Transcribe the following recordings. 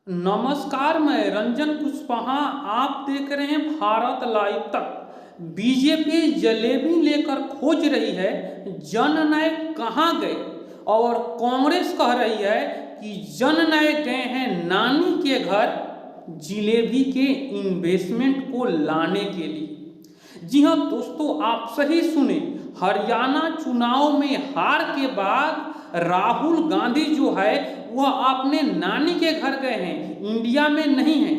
नमस्कार, मैं रंजन कुशवाहा। आप देख रहे हैं भारत लाइव तक। बीजेपी जलेबी लेकर खोज रही है जननायक कहाँ गए, और कांग्रेस कह रही है कि जननायक गए हैं नानी के घर जिलेबी के इन्वेस्टमेंट को लाने के लिए। जी हाँ दोस्तों, आप सही सुने। हरियाणा चुनाव में हार के बाद राहुल गांधी जो है वह अपने नानी के घर गए हैं, इंडिया में नहीं है।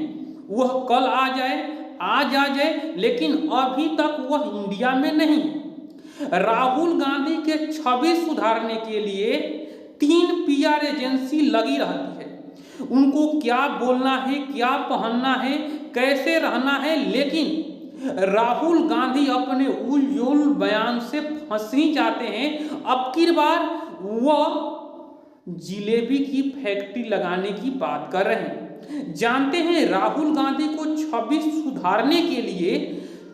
वह कल आ जाए, आज आ जाए, लेकिन अभी तक वह इंडिया में नहीं है। राहुल गांधी के छवि सुधारने के लिए 3 पीआर एजेंसी लगी रहती है। उनको क्या बोलना है, क्या पहनना है, कैसे रहना है, लेकिन राहुल गांधी अपने उज्ज्वल बयान से फंसनी चाहते हैं। अब की बार वह जिलेबी की फैक्ट्री लगाने की बात कर रहे हैं। जानते हैं राहुल गांधी को छवि सुधारने के लिए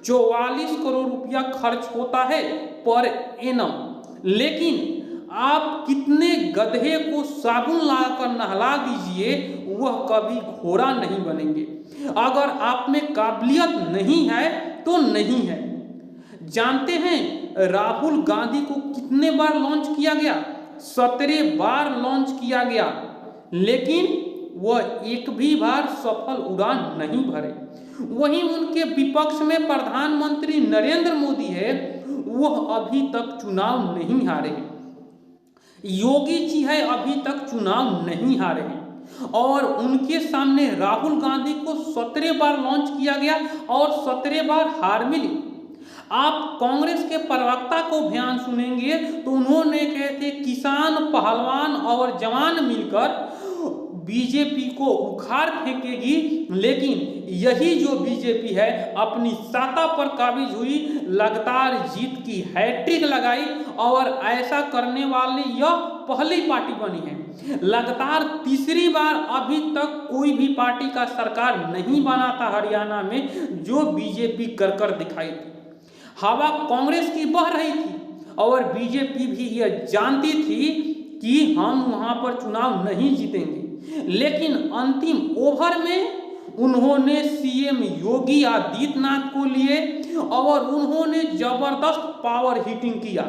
44 करोड़ रुपया खर्च होता है पर एनम, लेकिन आप कितने गधे को साबुन लाकर नहला दीजिए, वह कभी घोड़ा नहीं बनेंगे। अगर आप में काबिलियत नहीं है तो नहीं है। जानते हैं राहुल गांधी को कितने बार लॉन्च किया गया? 17 बार लॉन्च किया गया, लेकिन वह एक भी बार सफल उड़ान नहीं भरे। वहीं उनके विपक्ष में प्रधानमंत्री नरेंद्र मोदी है, वह अभी तक चुनाव नहीं हारे। योगी जी है, अभी तक चुनाव नहीं हारे, और उनके सामने राहुल गांधी को 17 बार लॉन्च किया गया और 17 बार हार मिली। आप कांग्रेस के प्रवक्ता को बयान सुनेंगे तो उन्होंने कहे थे किसान, पहलवान और जवान मिलकर बीजेपी को उखाड़ फेंकेगी, लेकिन यही जो बीजेपी है अपनी सत्ता पर काबिज हुई, लगातार जीत की हैट्रिक लगाई, और ऐसा करने वाली यह पहली पार्टी बनी है। लगातार तीसरी बार अभी तक कोई भी पार्टी का सरकार नहीं बना था हरियाणा में जो बीजेपी कर दिखाई थी। हवा कांग्रेस की बह रही थी और बीजेपी भी यह जानती थी कि हम वहां पर चुनाव नहीं जीतेंगे, लेकिन अंतिम ओवर में उन्होंने सीएम योगी आदित्यनाथ को लिए और उन्होंने जबरदस्त पावर हिटिंग किया,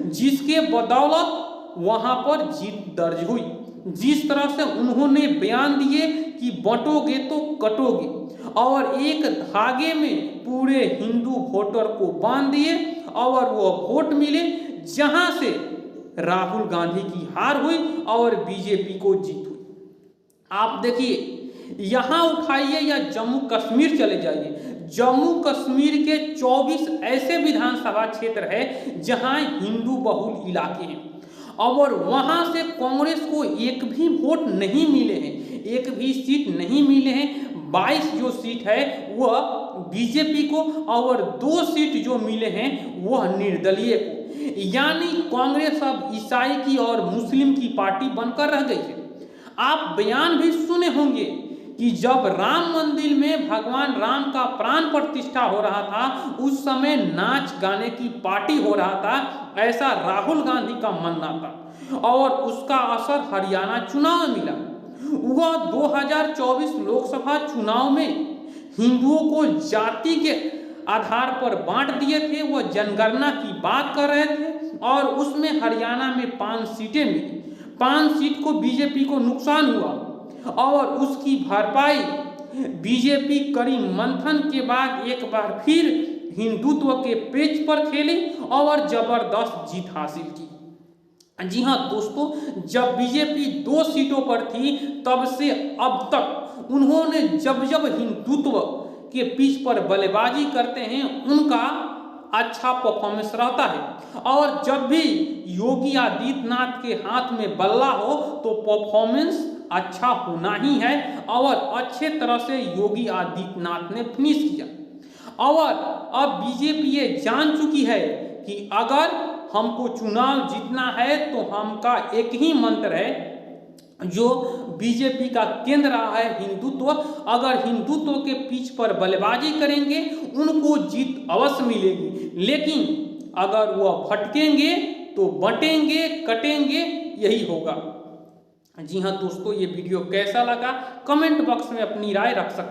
जिसके बदौलत वहां पर जीत दर्ज हुई। जिस तरह से उन्होंने बयान दिए कि बंटोगे तो कटोगे, और एक धागे में पूरे हिंदू वोटर को बांध दिए और वो वोट मिले, जहां से राहुल गांधी की हार हुई और बीजेपी को जीत हुई। आप देखिए, यहां उठाइए या जम्मू कश्मीर चले जाइए, जम्मू कश्मीर के 24 ऐसे विधानसभा क्षेत्र है जहां हिंदू बहुल इलाके हैं, और वहां से कांग्रेस को एक भी वोट नहीं मिले हैं, एक भी सीट नहीं मिले हैं। 22 जो सीट है वह बीजेपी को, और 2 सीट जो मिले हैं वह निर्दलीय को। यानी कांग्रेस अब ईसाई की और मुस्लिम की पार्टी बनकर रह गई है। आप बयान भी सुने होंगे कि जब राम मंदिर में भगवान राम का प्राण प्रतिष्ठा हो रहा था, उस समय नाच गाने की पार्टी हो रहा था, ऐसा राहुल गांधी का मानना था, और उसका असर हरियाणा चुनाव में मिला। वह 2024 लोकसभा चुनाव में हिंदुओं को जाति के आधार पर बांट दिए थे। वह जनगणना की बात कर रहे थे, और उसमें हरियाणा में 5 सीटें मिली। 5 सीट को बीजेपी को नुकसान हुआ, और उसकी भरपाई बीजेपी कड़ी मंथन के बाद एक बार फिर हिंदुत्व के पेच पर खेली और जबरदस्त जीत हासिल की। जी हाँ दोस्तों, जब बीजेपी 2 सीटों पर थी तब से अब तक उन्होंने जब हिंदुत्व के पिच पर बल्लेबाजी करते हैं उनका अच्छा परफॉर्मेंस रहता है, और जब भी योगी आदित्यनाथ के हाथ में बल्ला हो तो परफॉर्मेंस अच्छा होना ही है, और अच्छे तरह से योगी आदित्यनाथ ने फिनिश किया। और अब बीजेपी ये जान चुकी है कि अगर हमको चुनाव जीतना है तो हमका एक ही मंत्र है जो बीजेपी का केंद्र रहा है, हिंदुत्व। अगर हिंदुत्व के पिच पर बल्लेबाजी करेंगे उनको जीत अवश्य मिलेगी, लेकिन अगर वह भटकेंगे तो बटेंगे, कटेंगे, यही होगा। जी हाँ दोस्तों, ये वीडियो कैसा लगा कमेंट बॉक्स में अपनी राय रख सकते हैं।